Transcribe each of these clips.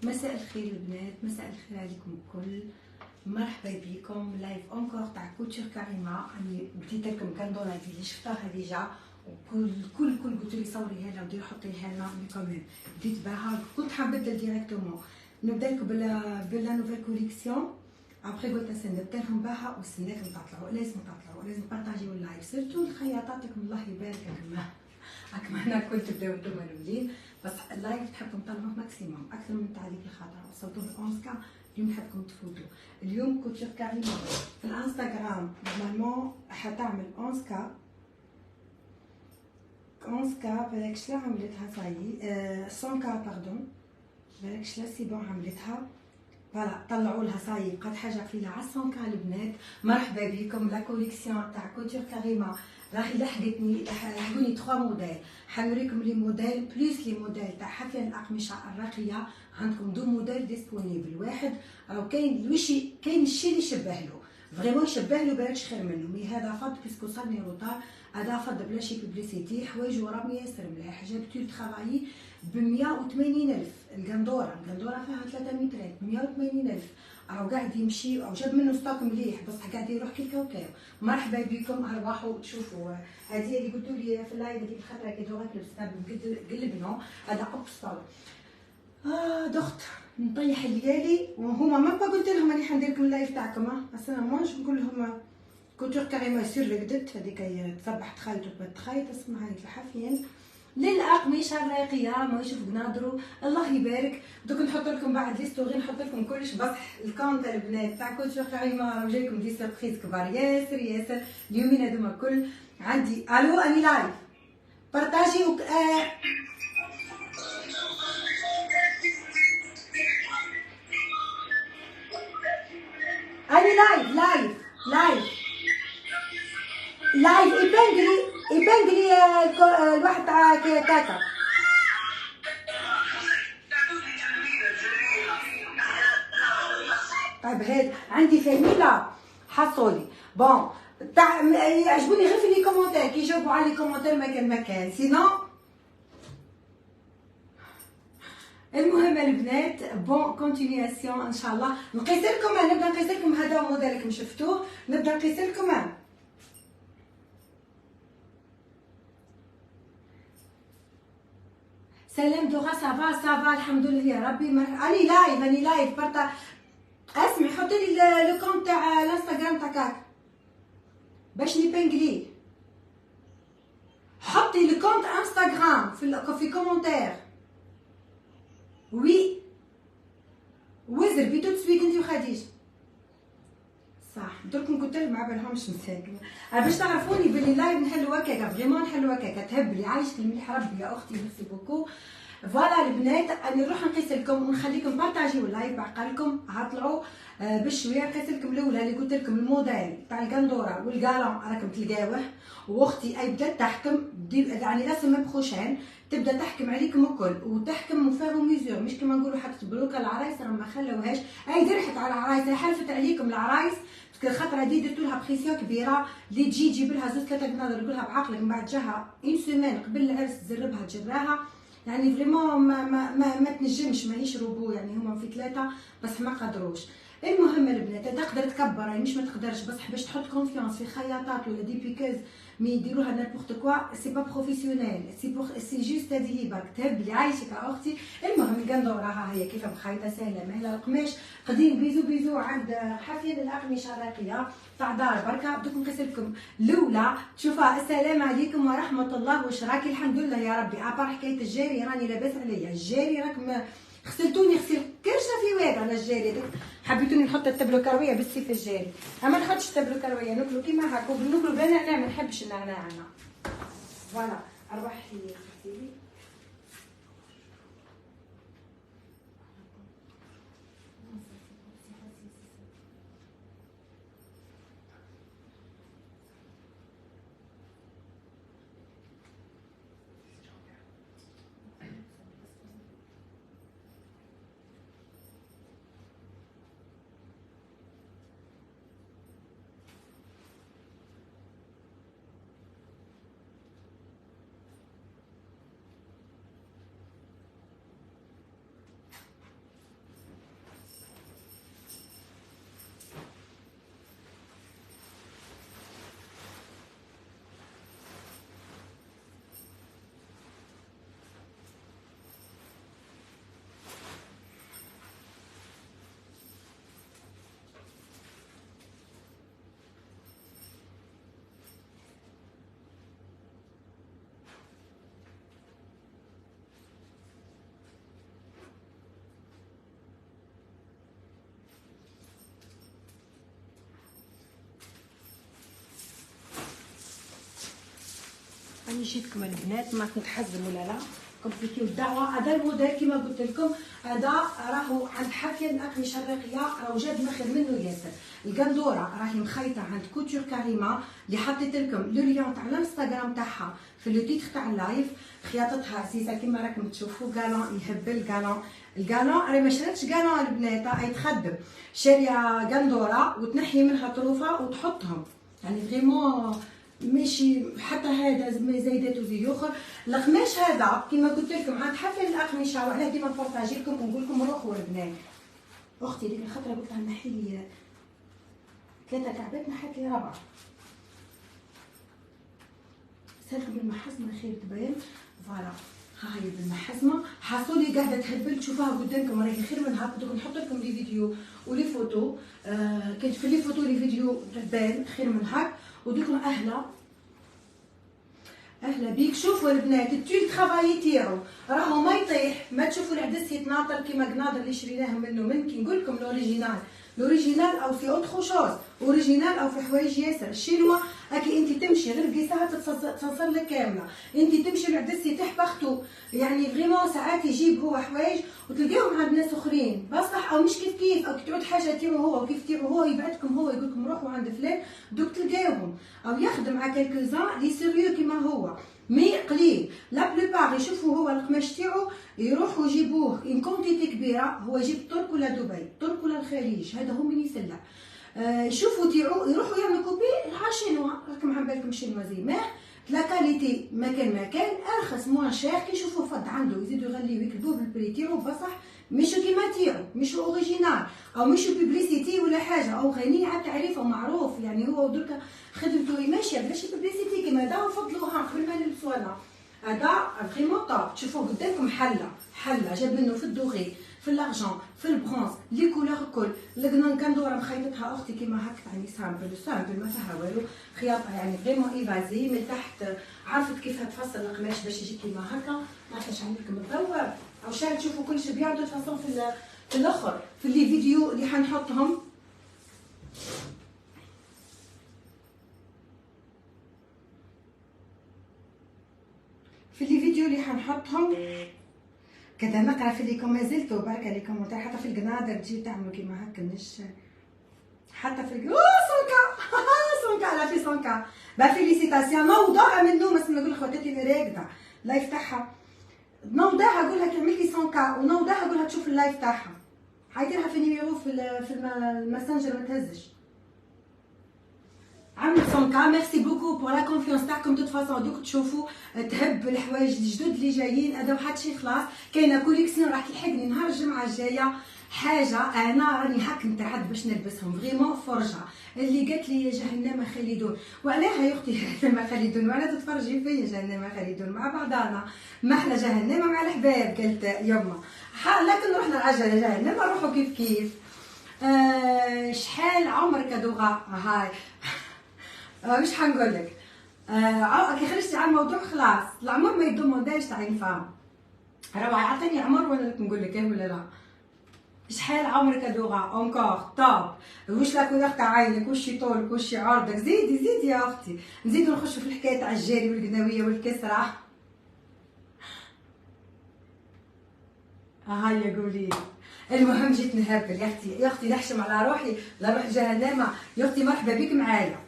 مساء الخير البنات، مساء الخير عليكم الكل. مرحبا بكم لايف اونكور تاع كوتشر كريمه. راني بديت لكم كندوره اللي شفتها ديجا، وكل قلت لي صوريها لنا وديري حطيها لنا، مي كوميم بديت بها. كنت حنبدل ديريكتومون نبدا لكم بلا نوفيل كوليكسيون. ابخي قلت نبدا لهم بها وستناكم تطلعوا، لازم بارطاجيو اللايف، سيرتو لخياطاتكم الله يبارك لكم. راكم هنا كل تبداو نتوما الاولين، بس اللايف تحبوا تطلعوه ماكسيموم اكثر من تعليق الخاطر وصلتوا ل 11 كا. اليوم نحبكم تفوتوا. اليوم كوتشر كريمه في الانستغرام نورمالمون حتعمل 11 كا 11 كا. بالك شلا عملتها صايي 100 كا باردون، بالك شلا سي بون عملتها. فوالا طلعوا لها صايي، بقات حاجه قليله على 100 كا البنات. مرحبا بكم. لا كوليكسيون تاع كوتشر كريمه راهي لحقوني 3 موديل. حنوريكم لي موديل بليس لي موديل تاع حفله الاقمشه الراقيه. عندكم دو موديل ديسپونيبل. واحد راهو كاين كاين الشيء اللي يشبه له فريمون، يشبه له بالكش خير منه، مي هذا فض بيسكو صارني روطار. هذا فض بلاشي بوبليسيتي، حوايج وراه ياسر مليح. جابتو ترافايي ب 180,000. القندوره فيها 3 مترات 180,000. راهو قاعد يمشي او جاب منه ستوك مليح، بصح قاعد يروح كي الكاوكاو. مرحبا بكم، ارواحوا تشوفوا. هذه اللي قلتوا لي في اللايف هذيك الخطره كي دوغات لبسنا قلبنا، هذا اوبستال. دخت نطيح الليالي وهما ما قلت لهم راني حندير لكم اللايف تاعكم. اصلا مانش نقول لهم كوتشر كريمه سير رقدت هذيك تصبح تخيط وتخيط. اسمها هاي الحافيين للاقمشه الراقيه ما يشوف قناضرو الله يبارك. دوك نحط لكم بعد لي ستوري، نحط لكم كلش. بصح الكونت البنات تاع كوتشر كريمه راه جايكم دي سيربريز كبار ياسر اليومين هذوما كل عندي. الو اني لايف بارطاجي اني لايف يبان لي الواحد تاع كاكا. طيب هاد عندي فاميلا حصولي بون تاع يعجبوني غير في لي كومونتير، كي يجاوبوا على لي كومونتير مكان سينو. المهم البنات بون كونتينياسيون ان شاء الله. نقيس لكم، نبدا نقيس لكم. هذا موديل راكم شفتوه، نبدا نقيس لكم. سلام دوغا سافا الحمد لله يا ربي. اني لايف برتا. اسمعي حطي لي لو كونت تاع الانستغرام تاعك باش نبانقليه. حطي لو كونت انستغرام في كومونتير. وي وزر بيدو تسويت انت وخديجه صح. دركم قلت لهم ما بالهمش مساكن باش تعرفوني بلي لايف نحلوا هكاكا، فريمون نحلوا هكاكا. تهبلي عايشك المليح ربي يا اختي، ميرسي بوكو. فوالا البنات اني نروح نقيس لكم ونخليكم بارطاجيو اللايف. بعقلكم هطلعوا بشويه. نقيس لكم الاولى اللي قلت لكم الموديل تاع القندوره والكالون راكم تلقاوه. واختي اي بدات تحكم يعني لازم مبخوشان تبدا تحكم عليكم الكل وتحكم وفاهم ميزور، مش كما نقولوا حتى بلوكا العرايس راه ما خلوهاش. اي درحت على العرايس، حلفت عليكم العرايس خاطر هادي درتو لها بريسيون كبيره اللي تجي تجيب لها زوج 3 قنادر. نقولها بعقلك من بعد جاها اون سيمين قبل العرس تزربها تجراها. يعني فريمون ما تنجمش، ماهيش روبو يعني هما في 3 بس ما قدروش. المهم البنات تقدر تكبر يعني مش ما تقدرش، بصح باش تحط كونفيونس في خياطات ولا دي بيكوز مي يديروها نيمبورت كوا سي با بروفيسيونيل سي جوست هذه برك تهبلي عايشك يا اختي. المهم القندوره ها هي كيف مخيطه سهله ماهله القماش قديم بيزو عند حفيد الاقمشه الراقيه تاع دار بركه. دوك نقيس لكم الاولى تشوفها. السلام عليكم ورحمه الله وشراكي. الحمد لله يا ربي. ابار حكايه الجاري راني لاباس عليا. الجاري راكم غسلتوني غسيل كرشه في واد على الجاري. حبيتوني نحط التبلو كرويه بالسيف الجاري، اما نحطش التبلو كرويه ناكلو كيما هكا وناكلو بلا نعناع. ما نحبش النعناع انا. فوالا ارواحي خديلي راني جيتكم البنات ما كنت حزم ولا لا كومبليكيو الدعوه. هذا الموديل كيما قلت لكم هذا راهو عند حافيه من اقمشه الرقيه، راهو جاب مخر منه ياسر. القندوره راهي مخيطه عند كوتور كريمه اللي حطيت لكم لو ليون تاع الانستغرام تاعها في لو تيتر تاع اللايف. خياطتها سيسه كيما راكم تشوفوا، كالون يهبل الكالون راهي ما شراتش كالون البنات، راهي تخدم شاريه قندوره وتنحي منها طروفه وتحطهم، يعني فريمون ماشي حتى هذا ما زايدات وزي اخر. القماش هذا كيما قلت لكم عند حفل الاقمشه، وعلاه ديما نبارطاجي لكم ونقول لكم روحوا البنات. اختي ديك الخطره قلت لها نحي لي 3 كعبات، نحيت لي 4. سالكم بالمحزمه خير تبان فوالا. ها هي بالمحزمه حاصولي قاعده تهبل، تشوفوها قدامكم راهي خير من هكا. دوك نحط لكم لي فيديو ولي فوتو، كاين في لي فوتو لي فيديو تبان خير من هكا. ودوك اهلا بيك. شوفوا البنات التول ترافاي تاعو راهو ما يطيح، ما تشوفوا العدس يتناطر كيما قناضر اللي شريناه منه من كي نقول لكم لوريجينال او في اوتر شوز، اوريجينال او في حوايج ياسر. الشينوا هاكي انت تمشي غير قيساها تتصل لك كامله، انت تمشي العدس يطيح بختو، يعني فريمون ساعات يجيب هو حوايج وتلقاهم عند ناس اخرين بصح او مش كيف او كي تعود حاجه تاعو هو وكيف تاعو هو يبعثكم، هو يقول لكم روحوا عند فلان دوك تلقاوهم، او يخدم مع كالكوزان لي سيريو كيما هو مي قليل. لا بلوبار يشوفوا هو القماش تاعو يروحوا يجيبوه ان كونتيتي كبيره، هو يجيب ترك ولا دبي، ترك ولا الخليج، هذا هو من يسلع. يشوفوا تاعو يروحوا يعملوا كوبي شينوا، راكم عم بالكم شينوا زي ما لا كاليتي مكان ارخص موان شير. كي يشوفوا فض عنده يزيدوا يغليو يكتبوا بالبري تاعو بصح مش كيما تاعو، مش اوريجينال او مش بوبليسيتي ولا حاجه، او غني على التعريف ومعروف، يعني هو دركا خدمته ماشيه بلاش بوبليسيتي كيما هذا وفضلوها قبل ما نلبسوا انا. هذا فريمون طاب. تشوفوا قدامكم حله جاب منه في الدوغي في الارجون في البرونز لي كولور الكل. القندوره مخيطتها اختي كيما هكا، يعني سامبل ما فيها والو، خياطه يعني فريمون ايفازي من تحت. عرفت كيف تفصل القماش باش يجي كيما هكا، ما عرفتش عندكم الضوء او شال تشوفوا كلش بيان. دو فاصون في الاخر في لي فيديو اللي حنحطهم اللي حنحطهم كذا نقرا في ليكم مازلتوا بركه لي كومونتير، حتى في القنادر تجي تعملوا كيما هكا مش حتى في سونكا على في سونكا با فيليسيتاسيون. نوضاها من النوم نقول لخواتاتي راقده اللايف تاعها، نوضاها نقول لها كمل لي سونكا، ونوضاها نقول لها تشوف اللايف تاعها، حيديرها في نيميرو في الماسنجر ما تهزش. عملت سونكا. ميرسي بوكو بور لا كونفيونس تاعكم. دوت فاصون دوك تشوفوا تهب الحوايج الجدد اللي جايين. هذا واحد شي خلاص كاينه كوليكسيون راح تلحقني نهار الجمعه الجايه حاجه انا راني هاك نتعد باش نلبسهم فريمون فرجه. اللي قالت لي جهنم خالدون، وعليها يا اختي جهنم خالدون، وعلى تتفرجي فيا جهنم خالدون مع بعضنا، ما احنا جهنم مع الحباب قالت يما. لكن رحنا العجله جهنم نروحوا كيف شحال عمرك دوغا هاي مش حنقول لك. كي خرجتي على الموضوع خلاص العمر ما يدومونداش تاع الفام، راهو عطيني عمر ولا نقول لك ولا لا. شحال عمرك دوغا اونكور طاب، واش لا كولور تاع عينك، واش طولك، واش عرضك، زيدي يا اختي. نزيدو نخشوا في الحكايه تاع الجاري والقناويه والكسره. هيا قولي. المهم جيت نهبل يا اختي نحشم على روحي لا روح جهنم يا اختي. مرحبا بك معايا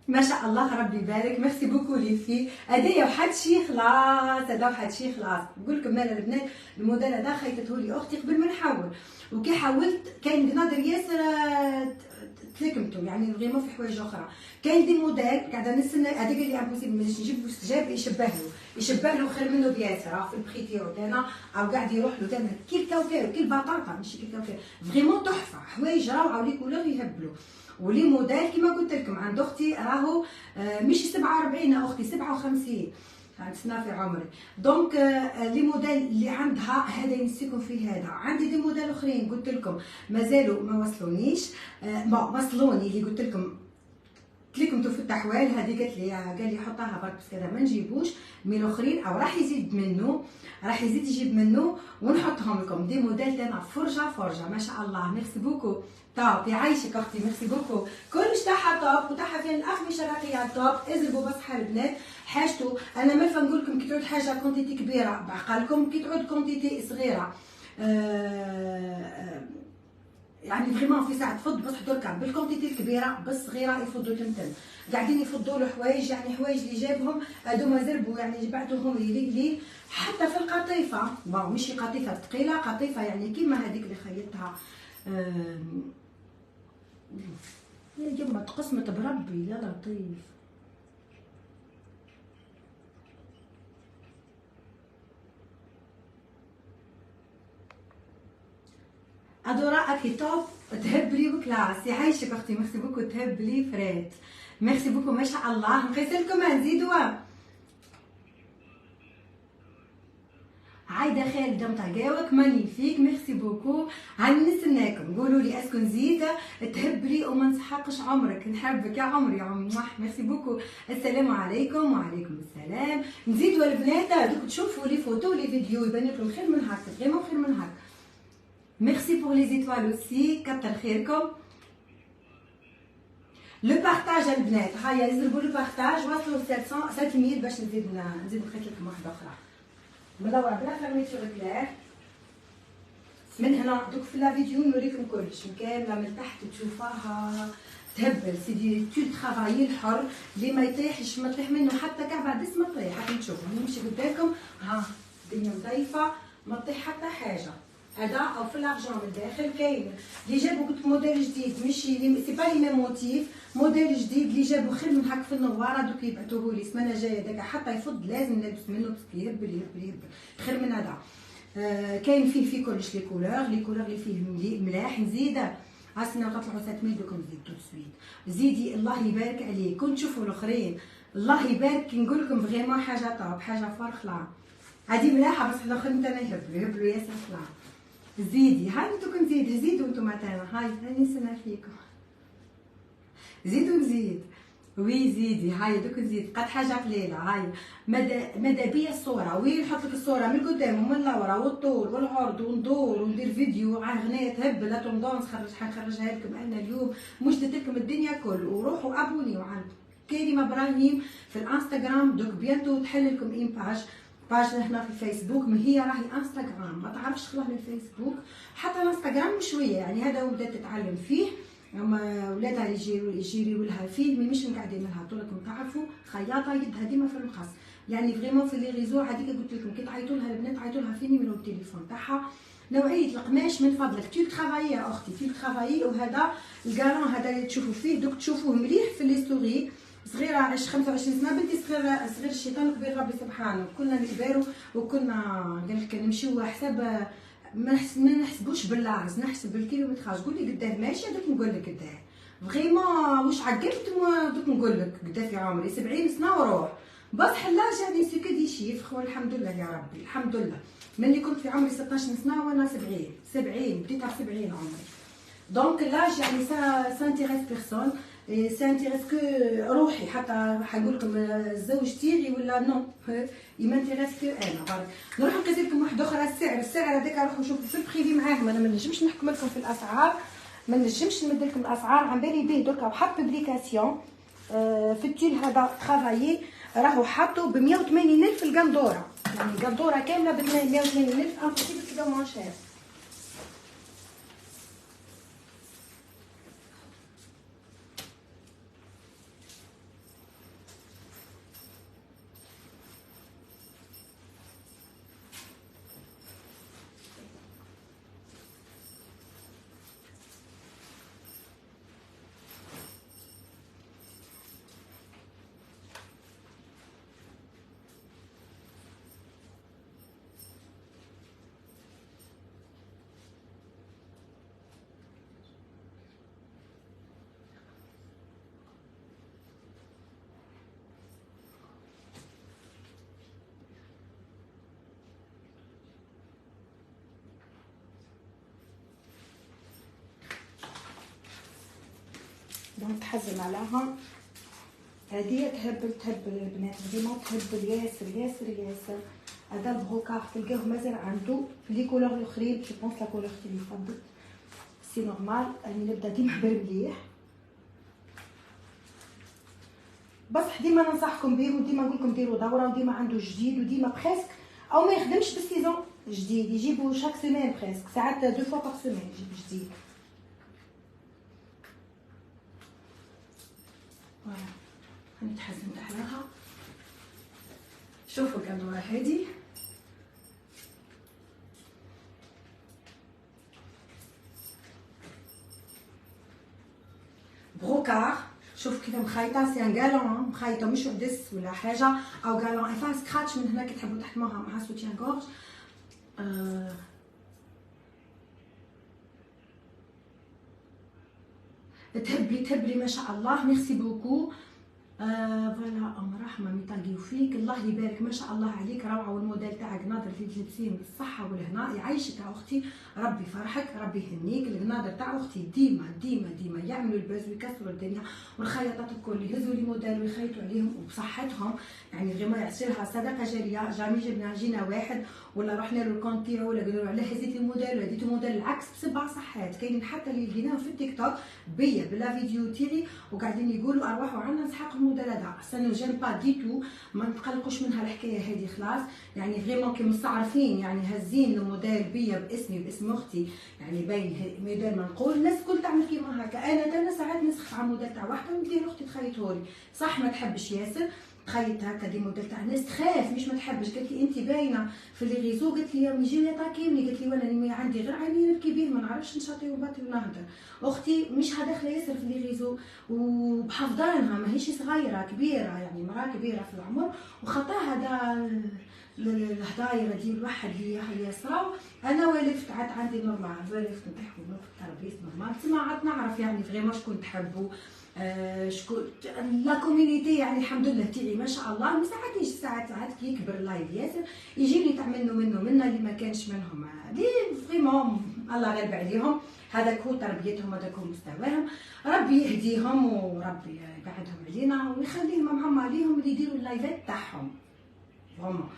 ما شاء الله ربي يبارك. ميرسي بوكو لي في هدايا واحد شي خلاص، هذا واحد شي خلاص. نقول لكم انا البنات الموديل هذا خيطته لي اختي قبل ما نحول، وكي حولت كاين قنادر ياسر تلكمتو، يعني فريمون في حوايج اخرى. كاين دي موديل قاعده نستنى هذاك اللي امبوسيبل مانيش نجيب واستجاب يشبه له خير منه بياسر في البخي تاعو تاعنا، او قاعد يروح له تاعنا كي الكاوكاو كي البطاطا ماشي كي الكاوكاو، فريمون تحفه حوايج روعه ولي كولور يهبلوا. ولي موديل كيما قلت لكم عند اختي راهو مش 47 اختي 57 عندنا في عمري. دونك لي موديل اللي عندها هذا ينسيكم فيه. هذا عندي دي موديل اخرين قلت لكم مازالوا ما وصلونيش، وصلوني اللي قلت لكم قلت لكم في التحوال هذه قال لي حطها برك بس كذا ما نجيبوش، مي الاخرين او راح يزيد منه، راح يزيد يجيب منه ونحطهم لكم دي موديل تاعنا فرجه ما شاء الله. ميرسي بوكو توب، يعيشك اختي، ميرسي بوكو. كلش تاعها توب وتاعها فيها الاقمشه راقيه توب. ازربوا بصحه البنات حاجته. انا مالفه نقول لكم كي تعود حاجه كونتيتي كبيره بقى لكم، كي تعود كونتيتي صغيره يعني فريمون في ساعه تفض بصح دركا بالكونتيتي الكبيره بالصغيره يفضوا تمتم. قاعدين يفضوا له حوايج، يعني حوايج اللي جابهم هذوما زربوا يعني بعتوهم لي حتى في القطيفه. بون ماشي قطيفه ثقيله، قطيفه يعني كيما هذيك اللي خيطتها يا يما تقسمت بربي يا لطيف. ادورا اكي توب تهبلي بكلاس. يعيشك اختي، ميرسي بوكو تهبلي فريت، ميرسي بوكو ما شاء الله. نقيس لكم نزيدوا عايده خالد مطاقاوك مانيفيك، ميرسي بوكو. هاني نستناكم قولوا لي اسكو نزيد تهبلي وما نسحقش عمرك. نحبك يا عمري يا عمح، ميرسي بوكو. السلام عليكم. وعليكم السلام. نزيدوا البنات هذوك تشوفوا لي فوتو لي فيديو يبان لكم خير من هكا، فريمون خير من هكا. ميرسي بور لي زيتوال اوسي، كتر خيركم. لو بارطاج البنات، هيا يزربوا لو بارطاج وصلوا 7000 باش نزيد نقيت لكم واحده اخرى مدوره بلا فرنيتور كلير. من هنا دوك في لا فيديو نوريكم كلش كامله من تحت تشوفوها تهبل. سيدي تو ترافايي الحر اللي ما يطيحش، ما تطيح منه حتى كعبه دس ما تطيح. راح نشوفوا نمشي قدامكم ها الدنيا مضيفه ما تطيح حتى حاجه. هذا او في لارجون من الداخل كاين اللي جابوا قلت موديل جديد، ماشي سي با لي ميم موتيف، موديل جديد اللي جابوا خير من هكا في النواره. دوك يبعثوه لي السمانه الجايه داك حتى يفض لازم نلبس منه بس يهبل يهبل يهبل خير من هذا. كاين فيه كلش لي كولور اللي فيه ملاح. نزيد عسنا وتطلعوا 7000 دوك نزيد تو سويت. زيدي الله يبارك عليك. كنت تشوفوا الاخرين الله يبارك نقول لكم فريمون حاجه طاب حاجه فرخله. هذه ملاحه بس الاخرين تانا يهبلوا يا سلام. زيدي هاي انتو نزيد زيدوا انتو تانا هاي نستنى فيكم. زيدوا نزيد وي زيدي هاي دوك نزيد قد حاجه قليله. هاي ماذا بيا الصوره وين نحط لك الصوره من قدام ومن اللورا والطول والعرض وندور وندير فيديو عن غنايه تهبل لا توندونس حنخرجها لكم انا اليوم مجدت لكم الدنيا كل. وروحوا ابونيو عند كريمه ابراهيم في الانستغرام. دوك بيانتو تحل لكم اين باج هنا في الفيسبوك. ما هي راهي انستغرام ما تعرفش خلاص من الفيسبوك حتى الانستغرام شويه يعني هذا وبدات تتعلم فيه. اما ولادها يجيروا لها فيه مي مش قاعدين لها طول لكم تعرفوا خياطه يدها ديما في المقص يعني فريمون في لي ريزو. هذيك قلت لكم كي تعيطوا لها البنات عيطوا لها في نيميرو التليفون تاعها. نوعيه القماش من فضلك تو ترافايي يا اختي تو ترافايي. وهذا الكالون هذا اللي تشوفوا فيه دوك تشوفوه مليح في لي ستوري. صغيره 25 سنه بنتي صغير الشيطان كبير ربي سبحانه. كنا نكبروا وكنا قال لك نمشيو حساب ما نحسبوش باللاغز نحسب بالكيلومتراج. قولي قداه ماشي دوك نقول لك قداه فريمون واش عقلت دوك نقول لك قداه في عمري 70 سنه وروح بصح لا جاني سي كو دي شيفر والحمد لله يا ربي الحمد لله. ملي كنت في عمري 16 سنه وانا 70 بديت على 70 عمري. دونك لاج يعني سا انتيريس بيرسون سا انتيريس كو روحي. حتى حنقول لكم الزوج تيغي ولا نو يمانتيريس كو انا برك. نروح نقيس لكم واحده اخرى. السعر هذاك روحوا شوفوا في البريفي معاهم. انا ما نجمش نحكم لكم في الاسعار ما نجمش نمد لكم الاسعار عن بالي به دركا. وحط بوبليكاسيون في التيل هذا ترافايي راهو حاطو ب 180,000 القندوره يعني القندوره كامله ب 180,000 امبوسيبل كده موان شير. دونك تحزم عليها هذه تهبل البنات فريمون تهبل ياسر ياسر ياسر. هذا البروكار تلقاوه مازال عنده في لي كولور الاخرين، جو بونس لا كولور اللي فضلت سي نورمال. راني نبدا ديما بالمليح، بصح ديما ننصحكم به وديما نقول لكم ديروا دوره، وديما عنده جديد وديما بريسك او ما يخدمش بالسيزون جديد، يجيبوا شاك سيمين بريسك، ساعات دو فوا باغ سيمين يجيب جديد. فوالا راني تحزنت عليها. شوفوا القندوره هادي بروكار، شوف كيف مخيطه، سي ان غالون مخيطه مش عدس ولا حاجه او غالون فيها سكراتش من هنا كي تحبوا تحموها مع سوتيان غورج. تهبلي ما شاء الله. ميرسي بوكو. فوالا ام رحمه ميطاقيو فيك، الله يبارك ما شاء الله عليك، روعه. والموديل تاعك ناظر اللي تلبسين بالصحه والهناء، يعيشك يا اختي، ربي فرحك ربي يهنيك. القناضر تاع اختي ديما ديما ديما يعملوا الباز ويكسروا الدنيا، والخياطات الكل يهزوا لي موديل ويخيطوا عليهم وبصحتهم، يعني فريمون يعطيلها صدقه جاريه. جامي جينا واحد ولا رحنا له الكونت تاعو ولا قالوا له علاه هزيتي الموديل ولا ديتو موديل، العكس بسبع صحات. كاينين حتى اللي لقيناهم في التيك توك بيا بلا فيديو تاعي وقاعدين يقولوا ارواحوا عنا نسحق الموديل هذا. سانو جيم با ديتو، ما نتقلقوش منها الحكايه هذه خلاص. يعني فريمون كي مستعرفين يعني هازين الموديل بيا باسمي باسم اختي، يعني باين موديل منقول. الناس الكل تعمل كيما هكا. انا ساعات نسخف على موديل تاع واحده وندير اختي تخيطهولي، صح ما تحبش ياسر تخيط هكا دي موديل تاع الناس تخاف مش ما تحبش. قالت لي انت باينه في لي ريزو، قالت لي يجيو يطاكيوني، قالت لي وانا عندي غير عيني نبكي بيه ما نعرفش نشاطي وباطي ونهدر. اختي مش داخله ياسر في لي ريزو وبحفظانها، ماهيش صغيره كبيره، يعني مراه كبيره في العمر، وخطا هذا الهداير دي الواحد هي صراو. انا ولفت عاد عندي نورمال، ولفت نطيحوا في الترابيز نورمال، تما عاد نعرف يعني فريمون شكون تحبوا شكون لا كوميونيتي. يعني الحمد لله تاعي ما شاء الله. ما ساعات ساعات كي يكبر اللايف ياسر يجيني تاع منه منا اللي ما كانش منهم اللي فريمون الله غالب عليهم. هذاك هو تربيتهم، هذاك هو مستواهم. ربي يهديهم وربي يبعدهم علينا ويخليهم معهم عليهم اللي يديروا اللايفات تاعهم فريمون.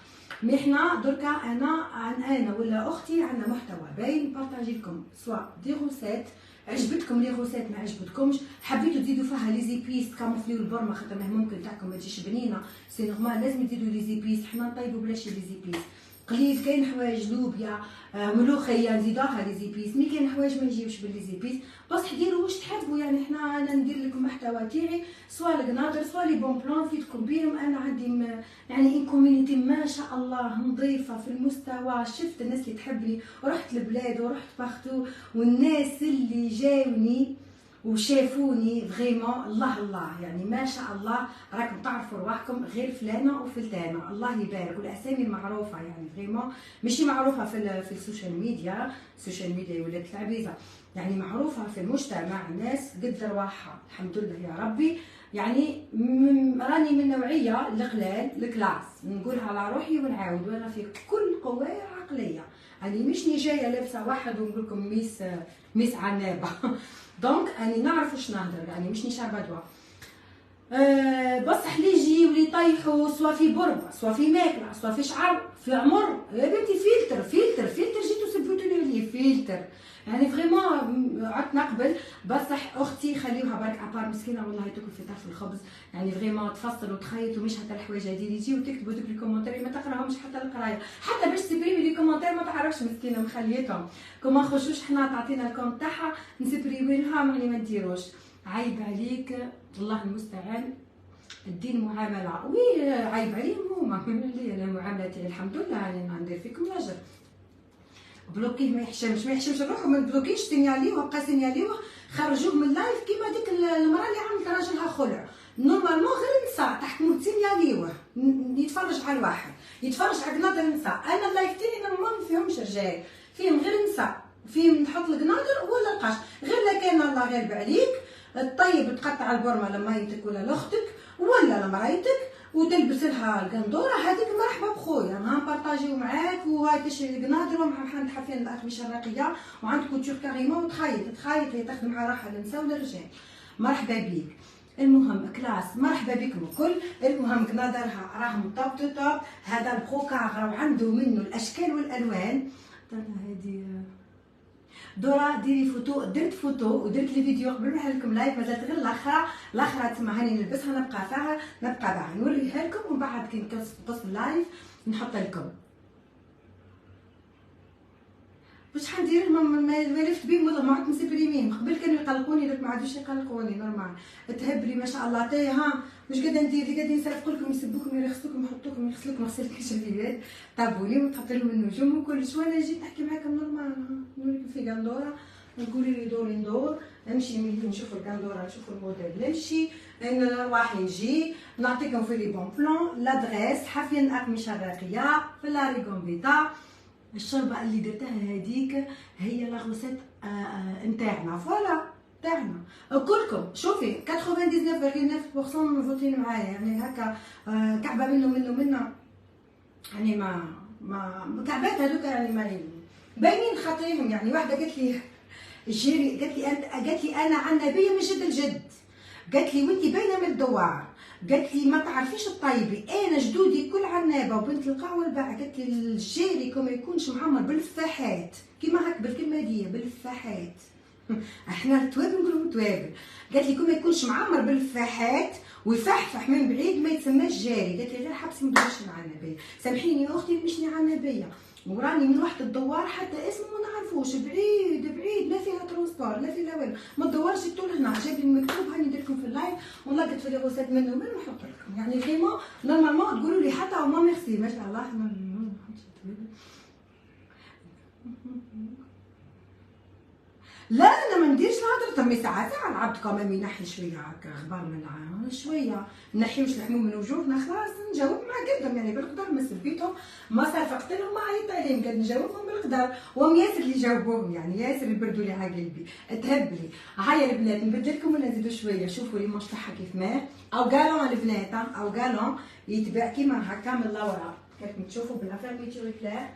مي حنا دركا انا ولا اختي عندنا محتوى باين بارطاجي لكم، سوا دي روسيت عجبتكم لي روسيت ما عجبتكمش، حبيتوا تزيدوا فيها لي زيبيس كاموفليو البرمه خاطر ممكن تاعكم ما تجيش بنينه، سي نورمال لازم تزيدوا لي زيبيس. حنا نطيبوا بلاش لي زيبيس قليل. كاين حوايج لوبيا ملوخيه نزيدوها لي زيبيس، مي كاين حوايج ما نجيوش باللي زيبيس. بصح ديروا واش تحبوا. يعني حنا انا ندير لكم محتوى تاعي سوا القناطر سوا لي بون بلان نفيدكم بيهم. انا عندي يعني ان كوميونيتي ما شاء الله نظيفه في المستوى. شفت الناس اللي تحبني ورحت البلاد ورحت باختو، والناس اللي جاوني وشافوني فريمون الله الله، يعني ما شاء الله. راكم تعرفوا رواحكم غير فلانه وفلتانه الله يبارك، والاسامي معروفه يعني فريمون ماشي معروفه في السوشيال ميديا. السوشيال ميديا ولات العبيزه، يعني معروفه في المجتمع. الناس قد رواحها الحمد لله يا ربي. يعني راني من نوعيه القلال الكلاس، نقولها على روحي ونعاود، وانا في كل قوايا عقليه. يعني مشني جايه لابسه واحد ونقول لكم ميس عنابه دونك اني نعرف واش نهضر، يعني مش شعبه دوا. بصح اللي يجي واللي يطيحوا سوا في بربه سوا في ماكله سوا في شعر في عمر يا بنتي فلتر جيتو سبوتوني عليه فلتر. يعني فريمون عدت نقبل. بصح اختي خليوها برك ابار مسكينه والله تاكل في طرف الخبز. يعني فريمون تفصل وتخيط ومش حتى الحوايج هذه اللي يجيو وتكتبوا دوك لي كومونتير ما تقراهمش حتى القرايه، حتى باش تسبريمي لي كومونتير ما تعرفش مسكينه مخليتهم. كما نخشوش حنا تعطينا الكونت تاعها نسبريميها معني ما نديروش. عيب عليك الله المستعان. الدين معامله وي عيب عليهم هما انا المعامله تاعي الحمد لله راني ندير فيكم لاجر. بلوكيه ما يحشمش روحو، ما بلوكيش سينياليوه بقى سينياليوه خرجوه من اللايف كيما ديك المراه اللي عملت راجلها خلع. نورمالمون غير النساء تحكموا تسينياليوه يتفرج على الواحد يتفرج على قناطر النساء. انا اللايف تاعي نورمال ما فيهمش رجال، فيهم غير نساء، فيهم نحط القناطر ولا القش. غير لا كان الله غالب عليك الطيب تقطع البرمه لمايتك ولا لاختك ولا لمرايتك وتلبس لها القندوره هذيك مرحبا بخويا نبارطاجيو معاك. وهاي تشري القناطر ومع حافين الاخمشه الراقيه وعندك كوتور كاريمون وتخيط هي تخدم على راحه للنساء ولا الرجال. مرحبا بيك. المهم كلاس مرحبا بكم الكل. المهم قنادرها راهم توب تو توب. هذا البروكار راهو عنده منه الاشكال والالوان. هذه دورا ديري فوتو، درت فوتو ودرت لي فيديو قبل نروح لكم لايف، مازالت غير الاخرى تما هاني نلبسها نبقى فيها نبقى باها نوريها لكم، ومن بعد كي نقص اللايف نحط لكم. واش حندير ما لفت بيهم والله ما عدت مسبريمين. قبل كانوا يقلقوني دوك ما عادوش يقلقوني نورمال. تهبلي ما شاء الله تاي ها واش قاعده ندير اللي قاعدين يصرفوا لكم يسبوكم يرخصوكم يحطوكم يغسلوكم غسلتكش الفيديوهات طابوني ونحط لهم النجوم وكل شويه. انا جيت نحكي معاكم نورمال نوريكم في قندوره نقولي لي دوري ندور نمشي نشوفوا القندوره نشوفوا الموديل نمشي نروح نجي نعطيكم في لي بون بلون لادريس حافيه الاقمشه الراقيه في لاريغون بيضاء. الشوربه اللي درتها هذيك هي لاغوسيت نتاعنا فوالا تاعنا كلكم. شوفي 99.9% فوتين معايا يعني هكا كعبه منه يعني ما كعبات هذوك يعني ما باينين خاطرهم. يعني واحده قالت لي الجيري قالت لي انا عنبيه من جد الجد، قالت لي وانتي باينه من الدوار، قالت لي ما تعرفيش الطيبي انا جدودي كل عنابه وبنت القهوه الباع. قالت لي الجيري كما يكونش معمر بالفاحات كيما هك بالكلمه دي بالفاحات احنا التوابل نقولوا توابل. قالت لي كما يكونش معمر بالفاحات ويفحفح من بعيد ما يتسماش جاري. قالت لي غير حبسي ما تقولش عنبيه. سامحيني يا اختي مشني عنبيه وراني من واحد الدوار حتى اسمه ما نعرفوش بعيد لا فيها ترونسبور لا فيها والو. ما تدورش طول هنا جايب لي المكتوب هاني ندير لكم في اللايف ونلقط في لي غوسات منه ونحط لكم. يعني فريمون نورمالمون تقولوا لي حتى وما ميرسي ما شاء الله. لا انا ما نديرش الهضره تمي ساعه العبد كمان ينحي شويه هكا غبار من شويه نحيوش الحموم من وجوهنا خلاص نجاوب مع قدهم يعني بالقدر ما سبيتهم ما صافقت لهم ما عيطت عليهم قاعد نجاوبهم بالقدر وهم ياسر اللي جاوبوهم يعني ياسر يبردوا لي على قلبي. تهبلي هيا البنات نبدل لكم ولا نزيدوا شويه. شوفوا لي مش تاعها كيف ما او قالون البنات او قالون يتباع كيما هكا من لورا كيف تشوفوا بالافير ميتيري كلير.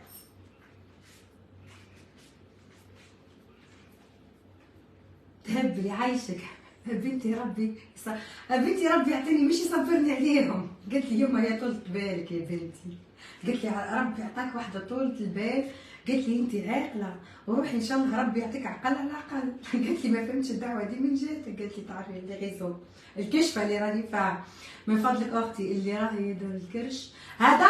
تهبلي عايشك بنتي ربي يعطيني مش يصبرني عليهم. قالت لي يما يا طولة بالك يا بنتي، قالت لي ربي يعطاك واحده طولة البال، قالت لي انت عاقله وروحي ان شاء الله ربي يعطيك عقل على العقل. قالت لي ما فهمتش الدعوه دي من جهتك. قالت لي تعرفي لي غيزون الكشفه اللي راني فيها من فضلك اختي اللي راهي يدور الكرش هذا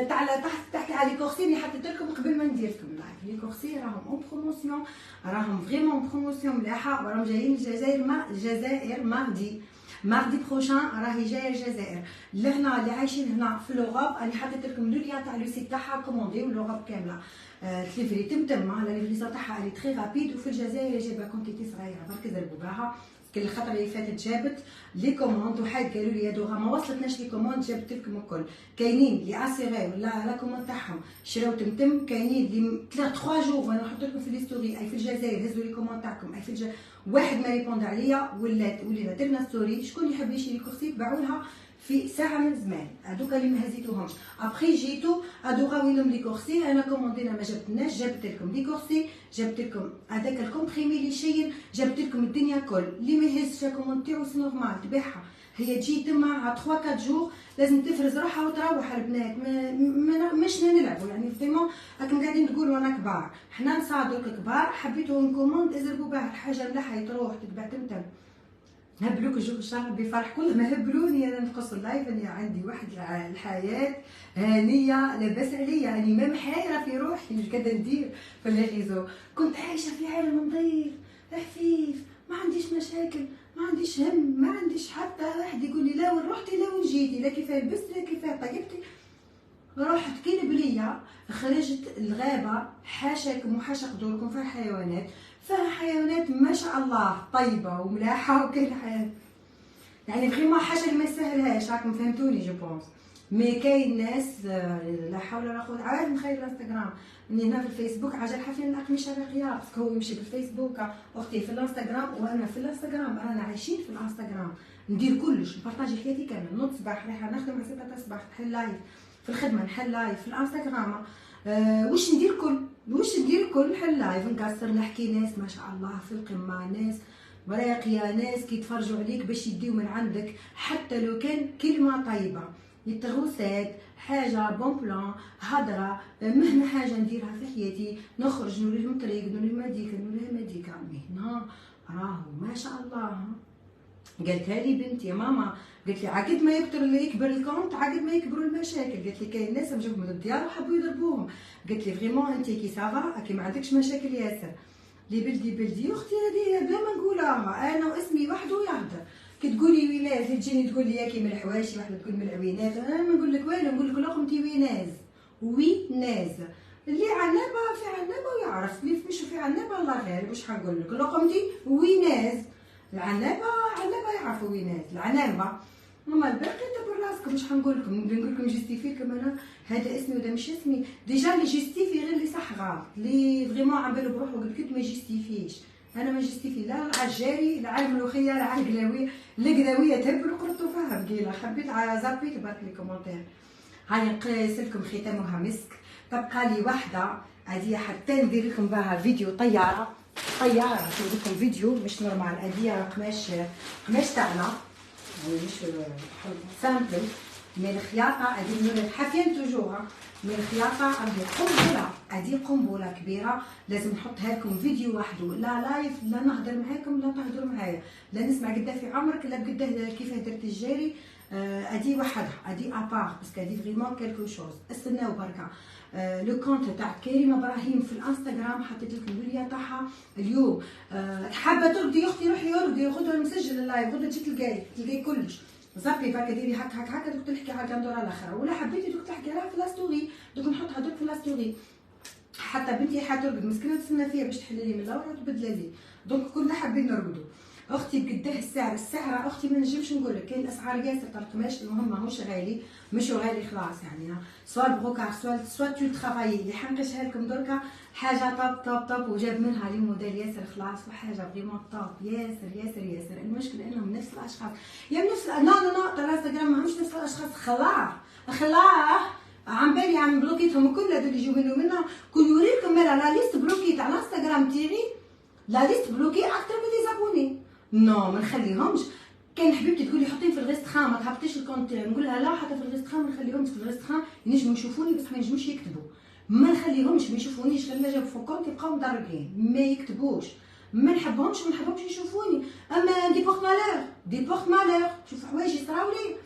تاع تحكي على لي كورسي اللي حطيت لكم قبل ما ندير لكم لايف. لي كورسي راهم اون بروموسيون راهم فريمون اون بروموسيون مليحه وراهم جايين الجزائر ماردي بروشان راهي جايه الجزائر. لهنا اللي عايشين هنا في لوغوب انا حطيت لكم لو ليان تاع لو سيت تاعها كومونديو لوغوب كامله تليفري تمتم على ليفريزون تاعها اللي تري رابيد. وفي الجزائر جايبه كونتيتي صغيره برك ضربوا بها كل الخطره اللي فاتت جابت لي كوموند وحد قالوا لي يا دوغا ما وصلتناش لي كوموند جابت لكم الكل. كاينين اللي اسيغيو لا كوموند تاعهم شراو تمتم، كاينين اللي 3 جور وانا نحط لكم في لي ستوري اي في الجزائر هزوا لي كوموند تاعكم اي في الجزائر واحد ما ريبوند عليا ولينا درنا ستوري شكون يحب يشري كرسي تباعوا لها في ساعه من زمان. هذوك اللي ما هزيتوهمش ابخي جيتو ادوغا وينهم لي كرسي انا كوموندينا ما جبتناش جبت لكم لي كرسي جبت لكم هذاك الكومبريمي اللي شين جبت لكم الدنيا كل اللي ما يهزش كوموند تاعو سي نورمال تبيعها هي تجي تما على 3 4 جور لازم تفرز روحها وتروح البنات مش نلعبوا يعني فريمون راكم قاعدين تقولوا انا كبار حنا نصادوا الكبار حبيتوا نكوموند ازربوا بها الحاجه ملاحه تروح تتباع تمتم. هبلوك الجو الشهر بفرح كل ما هبلوني انا نقص اللايف اني عندي واحد الحياه هانيه لاباس عليا يعني ما محايره في روحي مش قادره ندير في الريزو. كنت عايشه في عالم نظيف خفيف ما عنديش مشاكل ما عنديش هم ما عنديش حتى واحد يقول لي لا وين رحتي لا وين جيتي لا كيف لبستي لا كيف طيبتي. رحت كي بليا خرجت الغابه حاشاكم وحاشا قدوركم فيها حيوانات ما شاء الله طيبه وملاحه وكاين حياه يعني فريمون حاجه اللي ما يسهلهاش راكم فهمتوني جو بونس. مي كاين ناس لا حول ولا قوه عاد نخيل الانستغرام من هنا في الفيسبوك عجل حافين الاقمشه الراقيه باسكو هو يمشي بالفيسبوك اختي في الانستغرام وانا في الانستغرام رانا عايشين في الانستغرام ندير كلش نبارطاجي حياتي كامل نوض صباح رايحه نخدم على 6 تاع الصباح نحل لايف في الخدمه نحل لايف في الانستغرام واش ندير كل نحل لايف نكسر نحكي ناس ما شاء الله في القمه ناس وراقيه ناس كيتفرجوا عليك باش يديو من عندك حتى لو كان كلمه طيبه، يتغوسات حاجه بون بلان هضره، مهما حاجه نديرها في حياتي نخرج نوريهم طريق نوريهم مديكا نوريهم مديكا. هنا راهو ما شاء الله. قالتها لي بنتي يا ماما، قالت لي عقد ما يكبر الكونت عقد ما يكبروا المشاكل. قالت لي كاين ناس مجاوهم من الديار وحبوا يضربوهم. قالت لي فريمون انت كي سافا كي ما عندكش مشاكل ياسر. لي بلدي اختي هذه بلا ما نقولها انا واسمي وحده يهدر. كي تقولي ويناز تجيني تقول لي ياكي من الحواشي، واحده تقول من العوينات، انا ما نقول لك والو، نقول لك لقمتي ويناز ويناز. اللي عنابه في عنابه ويعرف، اللي مش في عنابه الله غالب. واش حنقول لك لقمتي ويناز. العنابه يعرفوا ويناز العنابه. اما الباقي دبر راسكم. واش حنقول لكم؟ نقول لكم جيستيفي لكم انا هذا اسمي وهذا مش اسمي. ديجا اللي جيستيفي غير اللي صح غلط، اللي فريمون عم بالو بروحو قد كنت ما يجيستيفيش. انا ما جيستيفي لا على الجاري لا على الملوخيه لا على القلاوي. القلاويه تهبل وقرطو فيها بقيله. حبيت زابيت برك لي كومونتير. هاي نقيس لكم ختامها مسك. تبقى لي وحده هذه حتى ندير لكم بها فيديو طياره ندير لكم فيديو مش نورمال. هذه قماش تاعنا يعني مش سامبل من الخياطه. هذه حافين توجور من الخياطه. راهي قنبله، هذه قنبله كبيره. لازم نحطها لكم فيديو وحده، لا لايف لا نهضر معاكم لا تهضروا معايا لا نسمع قدا في عمرك لا قدا كيفاه درتي الجاري. هذه وحدها، هذه ابار باسكو هذه فريمون كالكو شوز. استناو بركه. لو كونت تاع كريمه ابراهيم في الانستغرام حطيت لكم الفيديو تاعها اليوم. حابه ترقدي يا اختي روحي ارقدي، غدوه مسجل اللايف، غدوه تجي تلقاي كلش. زابي برك ديري هكا دوك تحكي على ندور على الاخر، ولا حبيتي دوك تحكي عليها في لاستوري دوك نحطها دوك في لاستوري. حتى بنتي حترقد مسكينه تسنى فيا باش تحل لي من الاول وتبدل لي. دونك كلنا حابين نرقدوا. اختي بقداه السعر اختي ما نجمش نقول لك. كاين الاسعار ياسر تاع القماش. المهم ماهوش غالي مش غالي خلاص يعني. سوا البروكار سوا تو ترافايي. اللي حنقشها لكم دركا حاجه طاب وجاب منها لي موديل ياسر خلاص وحاجه فريمون طاب ياسر. المشكل انهم نفس الاشخاص يا نفس نو تاع الانستغرام ماهمش نفس الاشخاص. خلاه عم بالي عم بلوكيتهم كل هذو اللي يجيو منا كون يوريكم لا ليست بلوكيت على الانستغرام تيري. لا ليست بلوكي اكثر من لي زابوني. نو ما نخليهمش. كان حبيبتي تقولي حطيه في الريستخان ما تهبطيش الكونت، نقول لها لا حتى في الريستخان ما نخليهمش في الريستخان. ينجموا يشوفوني بس ما ينجموش يكتبوا. ما نخليهمش ما يشوفونيش غير جاوا في الكونت يبقاو مدرقين ما يكتبوش. ما نحبهمش يشوفوني. اما دي بورت مالور شوف حوايج يصراو لي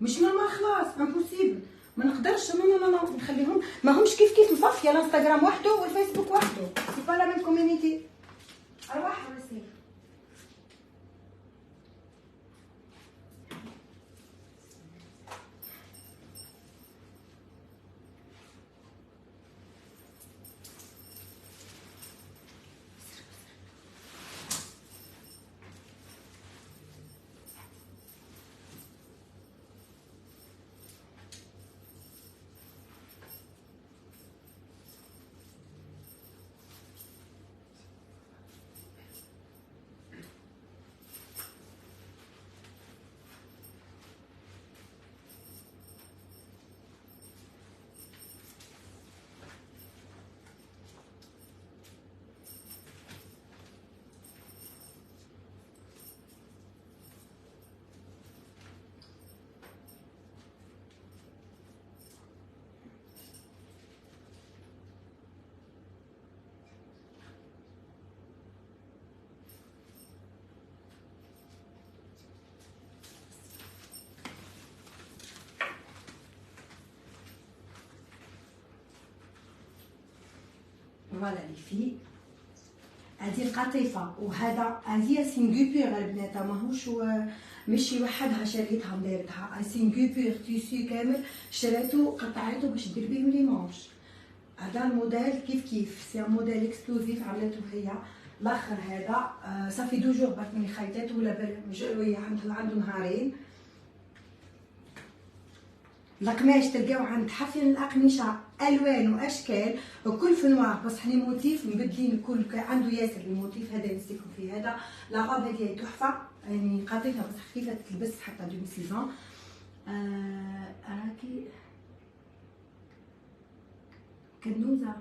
مش نورمال خلاص امبوسيبل. ما نقدرش نو نخليهم ماهمش كيف مصفيه الانستغرام وحده والفيسبوك وحده. سي با لا ميم كوميونيتي. ارواح راسي. فوالا لي في هذه القطيفه وهذا هذه سينغوبير البنات ماهوش ماشي وحدها شريتها ودايرتها سينغوبير تيسي كامل شريته قطعته باش دير بيه لي مونش. هذا الموديل كيف سي موديل اكسكلوزيف عملته هي. الاخر هذا صافي دو جور برك ملي خيطته ولا وهي عنده نهارين. القماش تلقاو عند حفين الاقمشه الوان واشكال وكل في نوار بصح لي موتيف مبدلين كل عنده ياسر الموتيف. هذا نسيكم فيه هذا لا روب هذه تحفه يعني قطيفه بصح خفيفه تلبس حتى دومي سيزون. راكي كنوزه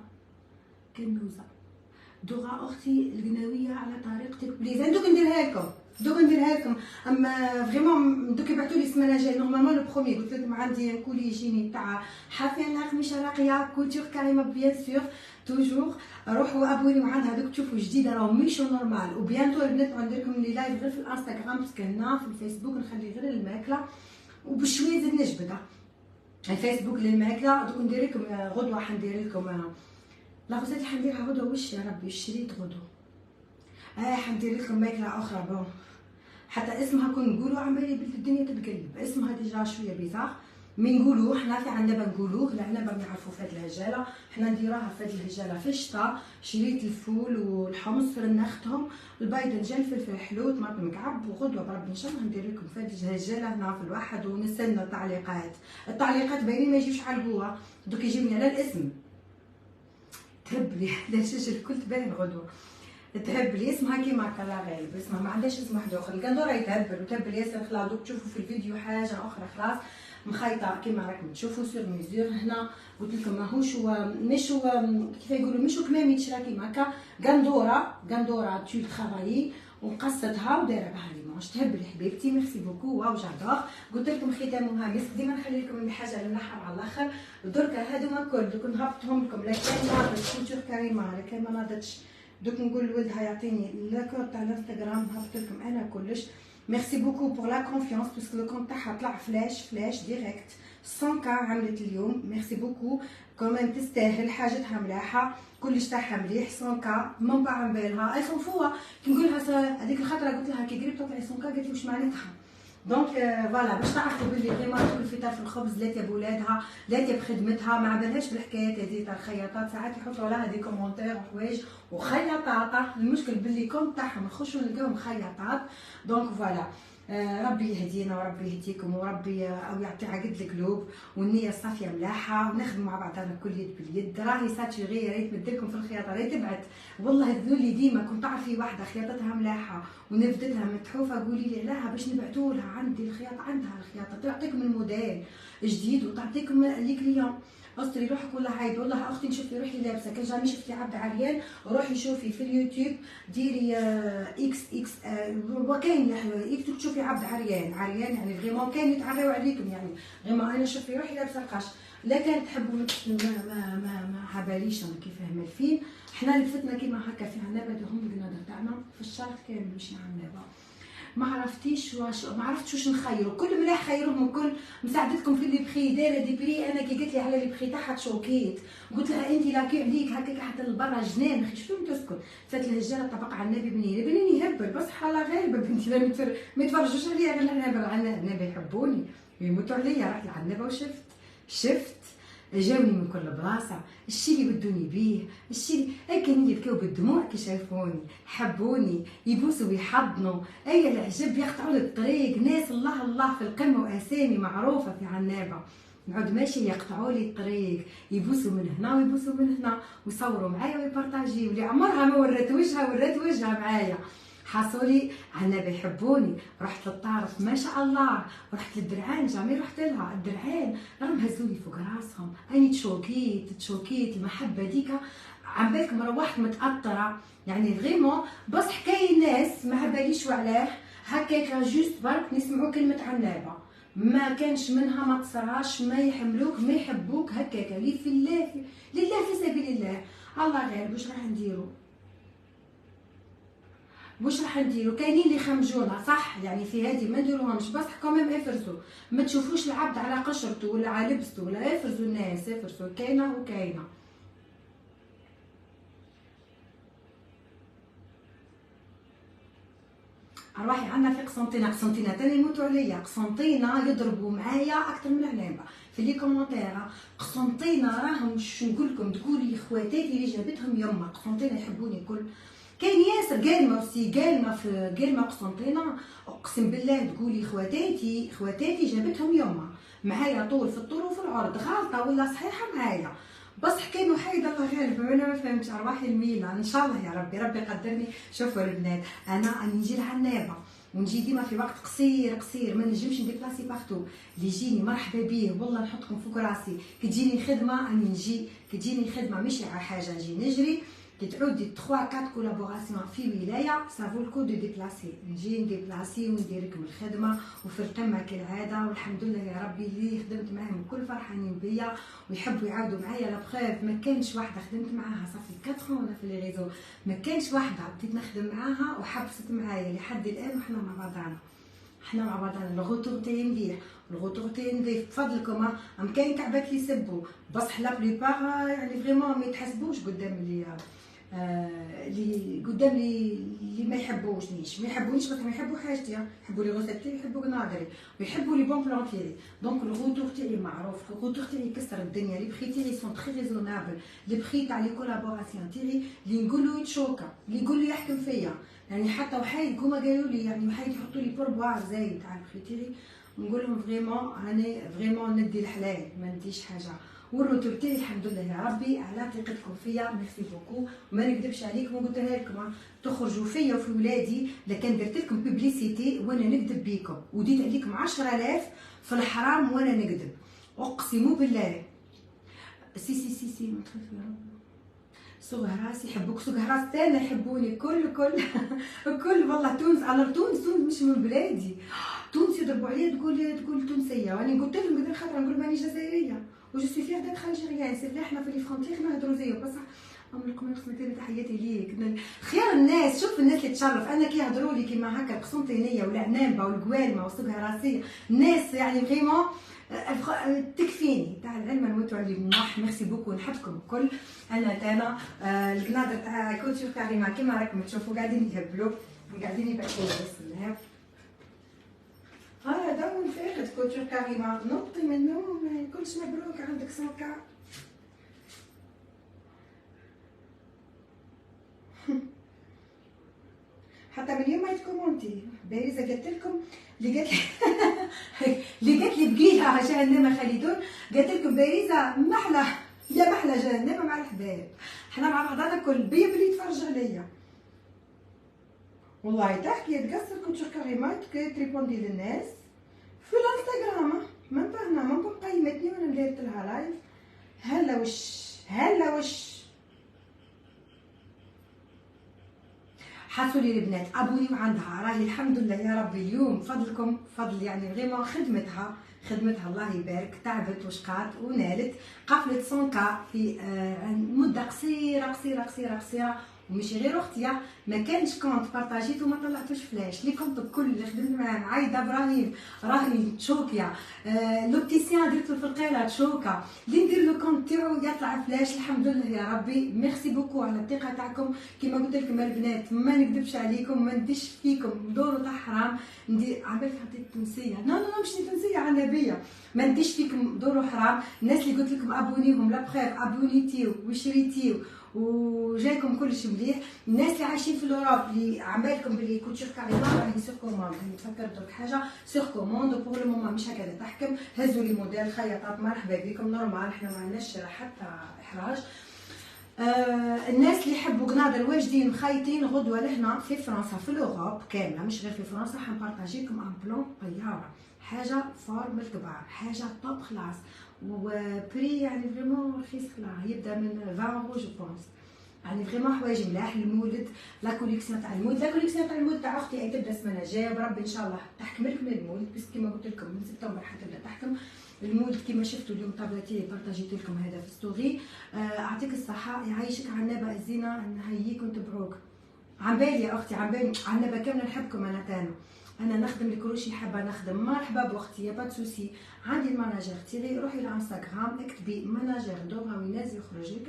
دوغا اختي القناويه على طريقتك بليز. دوك نديرها لكم، دوك نديرها لكم. اما فريمون دوك يبعثوا لي السمانه الجايه نورمالمون لو بروميي قلت لكم عندي كولي يجيني تاع حافيه على قميشه راقيه كولتور كريمه بيان سور توجور. روحوا ابونيو عند هذوك تشوفوا جديده راهم ميشو نورمال. وبيانتو البنات ندير لكم لي لايف غير في الانستغرام باسكو هنا في الفيسبوك نخلي غير الماكله وبشويه زيد نجبدها. الفيسبوك للماكله دوك ندير لكم غدوه حندير لكم لا غزات اللي حنديرها غدوه واش يا ربي الشريط غدوه. حندير لكم ماكله اخرى بون حتى اسمها كون نقولوا عمالي الدنيا تتقلب. اسمها ديجا شويه بيزار مي نقولوه حنا في عنابه نقولوه العنابه نعرفوا في هاد الهجاله. حنا نديروها في هاد الهجاله في الشتاء. شريت الفول والحمص فرنختهم البايدنجان الفلفل الحلو طماطم مكعب. وغدوه بربي ان شاء الله ندير لكم في هاد الهجاله هنا في الواحد. ونستنى التعليقات باينين ما يجيوش على القوه دوك يجيوني على الاسم. تهبلي علاش الكل تبان غدوه تهبل اسمها كيما هكا لا غالب اسمها ما عندهاش اسم واحد اخر. القندوره يتهبل وتهبل ياسر. خلاص دوك تشوفوا في الفيديو حاجه اخرى خلاص مخيطه كيما راكم تشوفوا سور ميزور. هنا قلت لكم ماهوش مش كيف يقولوا مش كمامي تشرا كيما هكا قندوره تول ترافايي وقصتها ودايره بها ليمونج. تهبل حبيبتي ميرسي بوكو واو جادور. قلت لكم ختامها مسك ديما نخلي لكم الحاجه الملحه على الاخر. دركا هادوما الكل دوك نهبطهم لكم. لا كان ناضت كولتور كريمه لا كان ما ناضتش دوك نقول لولدها يعطيني لاكود تاع الانستغرام هبط لكم انا كلش. ميرسي بوكو بور لا كونفيونس باسكو لو كونت تاعها طلع فلاش ديريكت 100 كا عملت اليوم. ميرسي بوكو كوميم تستاهل حاجتها ملاحه كلش تاعها مليح. 100 كا من بعد بالها اي صنفوها كي نقولها هذيك الخطره قلت لها كي قريب تطلعي 100 كا قالت لي واش معناتها. دونك فوالا باش تعرفوا بلي فريمون كل فطار في الخبز لاتيه بولادها لاتيه بخدمتها ما عبالهاش بالحكايات هذه تاع الخياطات. ساعات يحطوا لها دي كومونتير وحوايج وخياطات. المشكل باللي كونت تاعهم نخشوا نلقاوهم خياطات. دونك فوالا ربي يهدينا وربي يهديكم وربي او يعطي عقد القلوب والنيه الصافيه ملاحه ونخدموا مع بعضنا كل يد باليد. راهي ساتوري يا ريت تمدلكم في الخياطه ريت تبعت والله ذولي ديما كنت تعرفي واحده خياطتها ملاحه ونفدتها متحوفه قولي لي عليها باش نبعثوا لها. عندي الخياطه عندها الخياطه تعطيكم الموديل جديد وتعطيكم لي كليون. استري روحك ولا عيب والله اختي نشوفي روحي لابسه كان جامي شفتي عبد عريان روحي شوفي في اليوتيوب ديري اكس وكاين يكتب تشوفي عبد عريان يعني فريمون كاين يتعريو عليكم يعني فريمون انا شوفي روحي لابسه القش. لا كان تحبوا ما عباليش انا كيف مالفين. حنا لفتنا كيما هكا في عنابه هم القنادر تاعنا في الشرق كامل ماشي عنابه. ما عرفتش ما عرفتش واش نخيروا. كل ملاح خيرهم وكل مساعدتكم في لي بخي دايره دي بري. انا كي قالت لي على لي بخي تاعها تشوكيت قلت لها انت لاكي عليك هكاك حتى لبرا جنان اخي شنو تسكت. فات الهجاله طبق على النبي بنيني يهبل بصح على غالبه بنتي ما يتفرجوش عليا غير العنابه يحبوني يموتوا عليا. رحت للعنابه وشفت جاوني من كل بلاصه الشي اللي بدوني بيه الشي كانوا يبكيو بالدموع كي شافوني حبوني يبوسوا ويحضنوا. اي العجب يقطعوا لي الطريق ناس الله في القمه واسامي معروفه في عنابه نعود ماشي يقطعوا لي الطريق يبوسوا من هنا ويبوسوا من هنا ويصوروا معايا ويبارطاجيو اللي عمرها ما ورات وجهها معايا. حصولي عنابه يحبوني. رحت للطارف ما شاء الله. رحت للدرعان جامي رحت لها الدرعان راهم هزولي فوق راسهم. اني تشوكيت المحبه ديكا عم بالكم روحت متاثره يعني فريمون. بصح كاين ناس ما عباليش وعلاه هكاك جوست برك نسمعوا كلمه عنابه ما كانش منها ما تصراش ما يحملوك ما يحبوك هكاك لي في الله لله في سبيل الله. الله غير واش راح نديرو. كاينين اللي خمجونا صح يعني في هذه ما نديروهمش بصح كوميم افرزوا ما تشوفوش العبد على قشرته ولا على لبسته ولا افرزوا الناس افرزوا كاينه وكاينه. ارواحي عندنا في قسنطينه تاني يموتوا عليا. قسنطينه يضربوا معايا اكثر من عنابه في لي كومونتير. قسنطينه راهم شو نقول لكم تقولي خواتاتي اللي جابتهم يما قسنطينه يحبوني الكل. كاين ياسر قالمه قسنطينه اقسم بالله تقولي خواتاتي جابتهم يما معايا طول في الطول وفي العرض غلطه ولا صحيحه معايا بصح كانوا حيد الله غالب انا ما فهمتش. ارواحي الميله ان شاء الله يا ربي يقدرني. شوفوا البنات انا نجي لعنابه ونجي ديما في وقت قصير ما نجمش نديبلاسي بارتو. اللي يجيني مرحبا بيه والله نحطكم فوق راسي. كي تجيني خدمه اني نجي كي تجيني خدمه ماشي على حاجه نجي نجري كي تعودي 3 4 كولابوراسيون في ولايه سافو الكو دو ديبلاسي، نجي نديبلاسي ونديركم الخدمه وفي القمه كالعاده. والحمد لله يا ربي اللي خدمت معاهم الكل فرحانين بيا ويحبوا يعاودوا معايا. لا بروف ما كانش واحده خدمت معاها صافي 4 وانا في لي ريزو، ما كانش واحده بديت نخدم معاها وحبست معايا لحد الان وحنا مع بعضنا. حنا مع بعضنا الغوتور تاعي مليح، الغوتور تاعي نظيف بفضلكم. كاين كعبات اللي يسبوا بصح لا بليبار يعني فريمون ما يتحسبوش قدام اللي قدام اللي ما يحبونيش بس ما يحبوا حاجتي، يحبوا لي غوسيت تاعي، يحبوا قنادري ويحبوا لي بون بلون تاعي. دونك الغوتور تاعي معروف، الغوتور تاعي يكسر الدنيا. لي بخي تاعي سون تري ريزونابل، لي بخي تاع لي كولابوراسيون تاعي اللي نقولوا يتشوكا، اللي يقولوا يحكم فيا. يعني حتى وحايد كوما قالوا لي يعني وحايد يحطوا لي بوربوار زايد تاع البخي تاعي، نقول لهم فريمون انا فريمون ندي الحلال ما نديش حاجه. والروتور تاعي الحمد لله يا ربي على ثقتكم فيا، ميرسي بوكو. وما نكذبش عليكم وقلتها لكم تخرجوا فيا وفي ولادي لكن درت لكم بوبليسيتي وانا نكذب بيكم وديت عليكم 10000 في الحرام وانا نكذب، اقسم بالله. سي ما تخاف يا رب. صغهراس يحبوك، صغهراس تانا يحبوني الكل والله. تونس انا تونس مش من بلادي، تونس يضربوا عليا تقول تونسيه، وانا قلت لهم قدر خاطر نقول ماني جزائريه وجو سي فيغ ديت الجيريان. سي بلي احنا في لي فرونتيير نهضروا زيهم بصح ام القمر خصني تحياتي ليك خيار الناس. شوف الناس اللي تشرف انا كي يهضروا لي كيما هكا قسنطينيه ولا نامبه والقوالمه والصغهراسيه، الناس يعني فريمون تكفيني تاع العلم نموتوا عليهم. ميرسي بوكو نحبكم الكل. انا تانا القنادر تاع كوتشور كريمه كيما راكم تشوفوا قاعدين يهبلوا قاعدين يبعثوا بسم الله. هيا دون فاقد كوتشور كريمه نطي من النوم. كلش مبروك عندك 100K. حتى من اليوم ما يتكومونتي باريزه قالت لكم اللي قالت لي بقيها جهنم خالدون، قالت لكم باريزه محلى يا محلى جهنم مع الحباب. حنا مع بعضنا كل بيب اللي يتفرج عليا والله تحكي تقصر كوتشور كريمات تريبوندي للناس في الانستغرام. من هنا من قيمتني وانا درت لها لايف. هلا وش حاسوا لي البنات ابوني وعندها راهي الحمد لله يا ربي. اليوم فضلكم فضل يعني فريمون خدمتها الله يبارك، تعبت وشقات ونالت قفلت 100K في مده قصيره وماشي غير اختيا ما كانش كونت بارطاجيت وما طلعتوش فلاش. لي كونت الكل اللي خدمت معاهم عايده ابراهيم راهي تشوكيا، لوبتيسيان درتو في القيله تشوكا، اللي ندير لو كونت تاعو يطلع فلاش. الحمد لله يا ربي ميرسي بوكو على الثقه تاعكم. كيما قلت لكم البنات ما نكذبش عليكم ما نديش فيكم دورو تاع حرام. ندير عبالي حطيت تونسيه نو مش تونسيه عنبيه، ما نديش فيكم دورو حرام. الناس اللي قلت لكم ابونيهم لا بخير ابونيتيو وشريتيو وجايكم كلش مليح. الناس اللي عايشين في الاوروب اللي عمالكم بلي كوتشور كاريمون راهي سور كوموند، نفكر درك حاجه سور كوموند بوغ لو مومون مش هكذا تحكم. هزوا لي موديل خياطات مرحبا بكم نورمال، احنا ما عندناش حتى احراج. الناس اللي يحبوا قنادر واجدين مخيطين غدوه لهنا في فرنسا في الاوروب كامله مش غير في فرنسا حنبارطاجي لكم ان بلون طياره، حاجه فورم الكبار، حاجه توب كلاس وبري يعني فريمون رخيص كلا يبدا من 20 اورو جو بونس. يعني فريمون حوايج ملاح المولد. لا كوليكسيون تاع المولد تاع اختي اي تبدا السمانه الجايه بربي ان شاء الله تحكم لكم المولد بس كيما قلت لكم من سبتمبر حتبدا تحكم المولد. كيما شفتوا اليوم طابلتي بارطاجيت لكم هذا في ستوري. اعطيك الصحه يعيشك عنابه الزينه نهييك ونتبعوك. عن بالي يا اختي عن بالي عنابه كامله نحبكم. انا نخدم الكروشي حابه نخدم مرحبا باختي يا با سوسي. عندي الماناجر تيري روحي لانستغرام اكتبي ماناجر دوغاويناز يخرج لك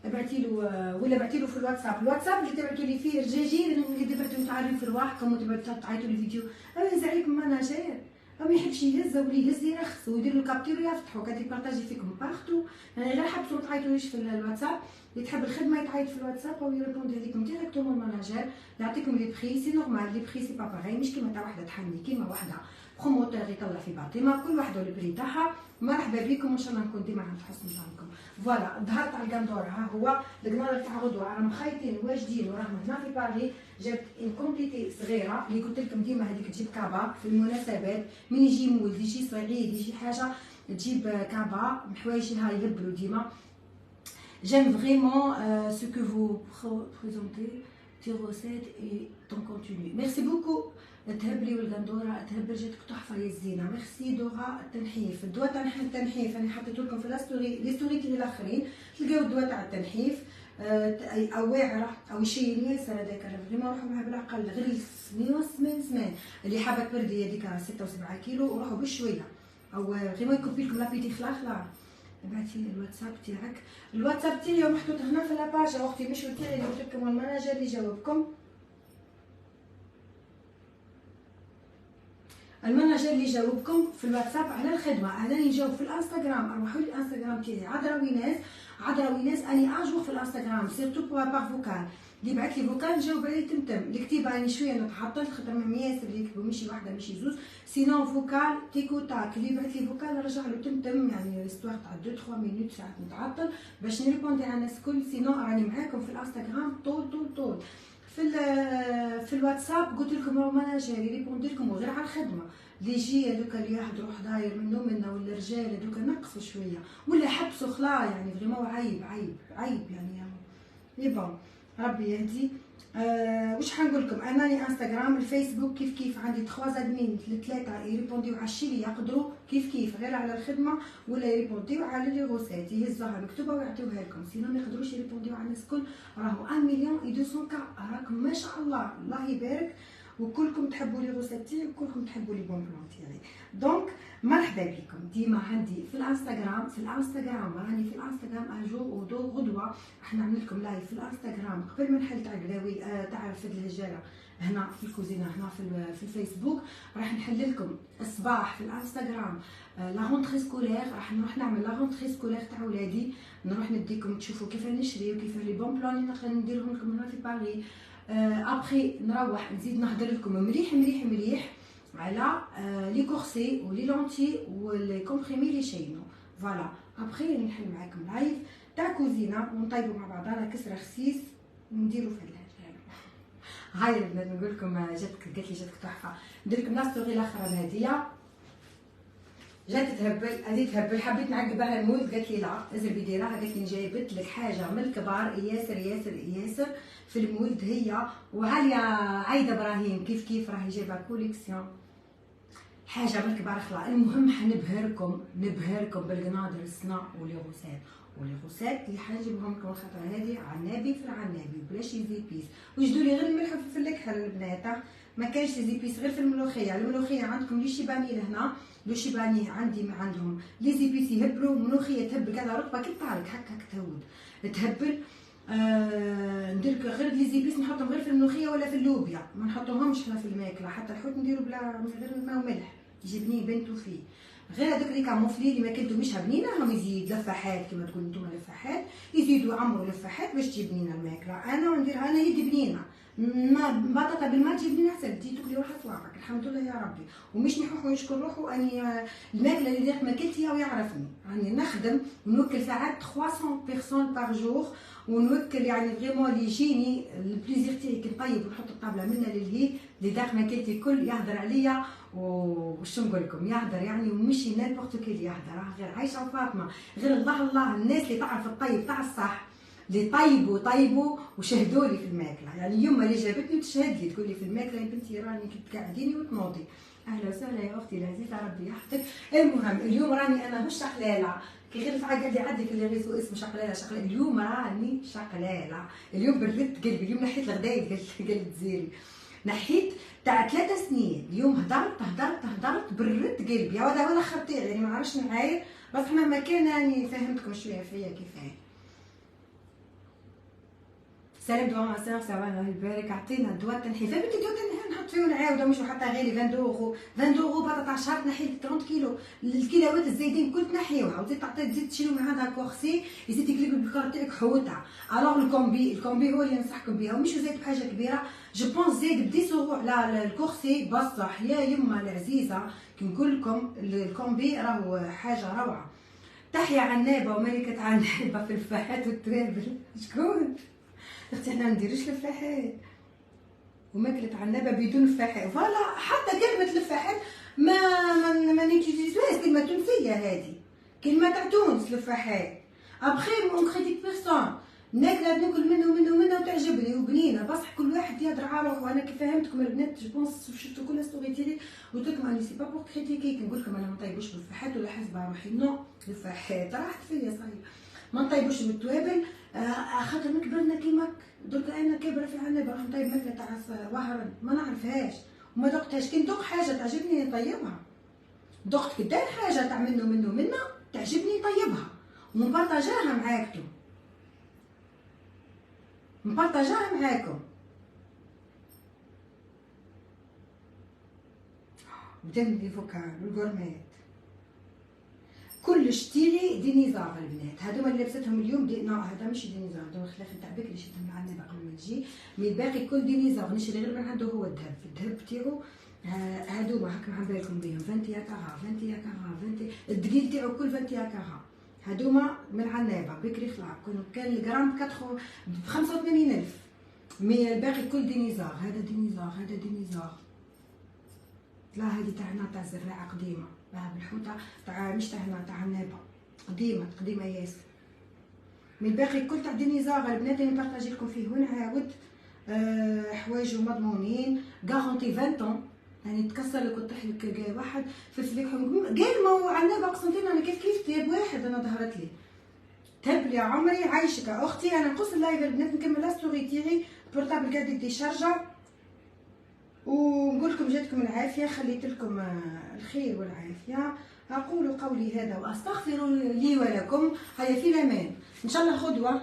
ابعتي له ولا ابعتي له في الواتساب اللي تبعتوا لي فيه الرجاجيل اللي تبعتوا تعرفوا في رواحكم وتبعتوا تعيطوا لي فيديو. يهز عليكم ماناجر ما يحبش يهز ولا يهز يرخص ويدير له كابتور ويفتحوا كادي بارطاجي فيكم بارتو. يعني غير حبسوا ما تعيطوليش في الواتساب. اللي تحب الخدمه يتعيط في الواتساب او يريبوندي عليكم ديريكتومون الماناجر يعطيكم لي بري. سي نورمال لي بري سي با باغي مش كيما تاع وحده تحني كيما وحده بروموتور يطلع في باطمه كل وحده والبري تاعها. مرحبا بكم وان شاء الله نكون ديما عند حسن ظنكم. فوالا ظهرت على القندور ها هو القنادر تاع غدوه راهم مخيطين واجدين وراهم هنا في باري. جبت ان كونتيتي صغيره اللي قلت لكم ديما هذيك تجيب كابا في المناسبات من يجي مولد يجي صغير يجي حاجه تجيب كابا حوايج لها يهبلوا ديما. j'aime vraiment ce que vous présentez tes recettes et ton contenu. Merci beaucoup. تهبلي والقندوره تهبل جاتك تحفه يا زينه. ميرسي دورا. التنحيف الدواء تاع التنحيف انا حطيته لكم في لاستوري لي ستوري الاخرين تلقاو الدواء تاع التنحيف او واعره او شيء ياسر هذاك فريمون روحوا معاه بالعقل غير سمان اللي حابه تبردي هذيك 6 و7 كيلو وروحوا بشويه او غير يكوبي لكم لابيتي خلاخ. ابعثي لي الواتساب تاعك. الواتساب تاعي محطوط هنا في لاباج اختي مش تاعي اللي قلت لكم المناجر اللي جاوبكم. المناجر اللي جاوبكم في الواتساب على الخدمه. انا نجاوب في الانستغرام. روحوا للانستغرام تاعي عذرا ويناس اني اجور في الانستغرام سيرتو بار فوكال. اللي بعث لي فوكال نجاوب عليه تمتم. الكتيبه راني شويه نتعطل خاطر من ياسر اللي يكتبوا ماشي واحده ماشي زوج. سينون فوكال تيكو تاك اللي بعث لي فوكال نرجع له تمتم يعني ستوار تاع 2 3 مينوت ساعات نتعطل باش نريبوندي على الناس الكل. سينون راني معاكم في الانستغرام طول. في الواتساب قلت لكم راهو مناجر يريبوندي لكم غير على الخدمه. اللي يجي هذوك اللي يحضروا حداير منهم منا ولا رجال هذوك نقصوا شويه ولا حبسوا خلا يعني فريمون عيب يعني بون ربي يهدي. واش حنقول لكم انني انستغرام الفيسبوك كيف عندي 3 زادمين 3 يريبونديو على الشيء اللي يقدروا كيف غير على الخدمه ولا يريبونديو على لي روسيت يهزوها مكتوبه ويعطيوها لكم. سينو ما يقدروش يريبونديو على الناس الكل. راهو 1 مليون و 200 كا راكم ما شاء الله يبارك وكلكم تحبوا لي روسيت تاعي وكلكم تحبوا لي بون بلون تاعي. دونك مرحبا بكم. ديما عندي في الانستغرام راني في الانستغرام اجور غدوه راح نعمل لكم لايف في الانستغرام قبل ما نحل تاع القلاوي تاع فد الهجاله هنا في الكوزينه هنا في الفيسبوك. راح نحل لكم الصباح في الانستغرام لا رونتري سكولير. راح نروح نعمل لا رونتري سكولير تاع ولادي نروح نديكم تشوفوا كيف نشري وكيف لي بون بلون اللي نقدر نديرهم لكم هنا في باريس. ابخي نروح نزيد نهضر لكم مليح على لي كورسي ولي لونتي ولي كومبريمي لي شينو. فوالا ابخي نحل معاكم لايف تاع كوزينه ونطيبوا مع بعضنا كسره خسيس ونديروا في الهجاله. هاي البنات نقول لكم قالت لي جاتك تحفه. ندير لكم لا ستوري الاخرى الهديه جات تهبل حبيت نعقبها المولد قالت لي لا ازربي ديرها. قالت لي جايبت لك حاجه من الكبار ياسر في المولد هي وعاليه عايده ابراهيم كيف راهي جايبه كوليكسيون حاجه من الكبار خلا. المهم حنبهركم بالقنادر الصنع ولي غوسات اللي حنجيبهم لكم الخطره هذه عنابي في العنابي بلاش زيبيس. وجدوا لي غير الملح وفلفل الكحل البنات ما كاينش زيبيس غير في الملوخيه عندكم لي شيباني لهنا لو شيباني عندهم لي زيبيس يهبلوا ملوخيه تهبل كذا رطبه كي طارق هكا تهبل. ندير غير لي زيبيس نحطهم غير في الملوخيه ولا في اللوبيا ما نحطوهمش حنا في الماكله. حتى الحوت نديرو بلا غير الماء وملح يجي بنتو فيه. غير هذوك اللي كاموفلي اللي ما كلتوش بنينه راهم يزيد لفاحات كما تقولوا نتوما لفاحات يزيدوا يعمروا لفاحات باش تجي بنينه الماكله. انا ونديرها انا يدي بنينه ما بطاطا بالماء تجي بنينه احسن تجي تاكلي روحها صوابعك الحمد لله يا ربي. ومش نحوح ونشكر روحو اني الماكله اللي درت ما كلتيها ويعرفني راني نخدم ونوكل ساعات 300 بيرسون بار جور ونوكل يعني فريمون اللي يجيني البليزير تاعي كي نطيب ونحط الطابله منا للهي اللي داخل ماكلتي الكل يهضر عليا وش نقول لكم يهضر يعني ومشي نالبورتو كي يهضر غير عايشه وفاطمه غير الله الناس اللي تعرف الطيب تاع الصح اللي طيبوا وشهدوا لي في الماكله. يعني اليوم اللي جابتني وتشهد لي تقول لي في الماكله يا بنتي راني كنت قاعديني وتنوضي. اهلا وسهلا يا اختي العزيزه ربي يحفظك. المهم اليوم راني انا مش شقلاله كي غير قاعد يعدي في الريسو اسمه شقلاله اليوم راني شقلاله. اليوم بردت قلبي اليوم نحيت الغدايد قالت زيري نحيت تاع 3 سنين. اليوم هدرت بردت قلبي هذا ولا خطير يعني ما عرفش نعاير بس مهما كان راني فهمتكم شويه فيا كيفاه. سلام دوا مع السلامه الله يبارك. عطينا دواء التنحيف بنتي دواء التنحيف نحط فيه ونعاود مش حتى غير 20 اورو بطاطا شهر نحيت 30 كيلو الكيلوات الزايدين كل تنحيوها وتزيد تعطي تزيد تشيلو معاها كورسي يزيد يقلب الكار تاعك حوته. الوغ الكومبي هو اللي ننصحكم بها ومش زايد بحاجه كبيره جو بونس زايد ب 10 اورو على الكورسي بصح يا يما العزيزه كي نقول لكم الكومبي راهو حاجه روعه. تحيا عنابه وملكه عنابه في الفاحات والترابل. شكون اختي حنا ما نديروش لفاحات وماكله عنابه بدون فاحات. فوالا حتى كلمه لفاحات ما نيتيزوهاش كلمه تونسيه هذه كلمه تاع تونس لفاحات. ابخي مون كريتيك بيرسون، ناكل منه وتعجبني وبنينه، بصح كل واحد يهضر على روحو. انا كي فهمتكم البنات جوبونس شفتو كل ستوري تيلي قلت لكم اني سي با بور كريتيكي، نقول لكم انا ما نطيبوش بالفحات ولا حاسبه روحي نو، الفحات راحت فيا صاير، ما نطيبوش بالتوابل خاطر كبرنا كيماك. درك انا كبره في عنابه راح نطيب ماكله تاع وهران ما نعرفهاش وما دقتهاش. كي ندوق حاجه تعجبني نطيبها، دقت كي داير حاجه تاع منه تعجبني نطيبها ونبارطاجاها معاكم، نبارطاجاها معاكم. بدل لي فوكال والغورميت كلش تيري دينيزار البنات. هذوما اللي لبستهم اليوم نو هذا ماشي دينيزار، هذا خلاف تاع بكري شفتهم من عندنا قبل ما نجي، مي الباقي كل دينيزار. نشري غير من عنده هو الذهب تاعو. هذوما هاكا عم بالكم بهم 20 كارا 20 كارا 20 الدقيق تاعو كل 20 كارا. هذوما من عنابه بكري خلاص كان الجرام ب 85,000، مي الباقي كل دينيزار. هذا دينيزار هذا دينيزار. لا هذه تاعنا تاع الزراعه قديمه، لا بالحوته تاع مش تاعنا تاع عنابه قديمه ياسر. من الباقي كل تاع دينيزار البنات اللي نبارطاجي لكم فيه ونعاود. حوايجو مضمونين غارونتي 20 طون، يعني تكسر لك وطيح لك واحد في الفليك قال ما عنابه قسنطين. انا كيف تهب واحد انا ظهرت لي تهب لي عمري عايشك اختي. انا نقص اللايف البنات نكمل لا ستوري تيعي بورطابل قاعد يدي شارجه، ونقول لكم جاتكم العافيه، خليت لكم الخير والعافيه. اقول قولي هذا واستغفر لي ولكم. هيا في الامان ان شاء الله غدوه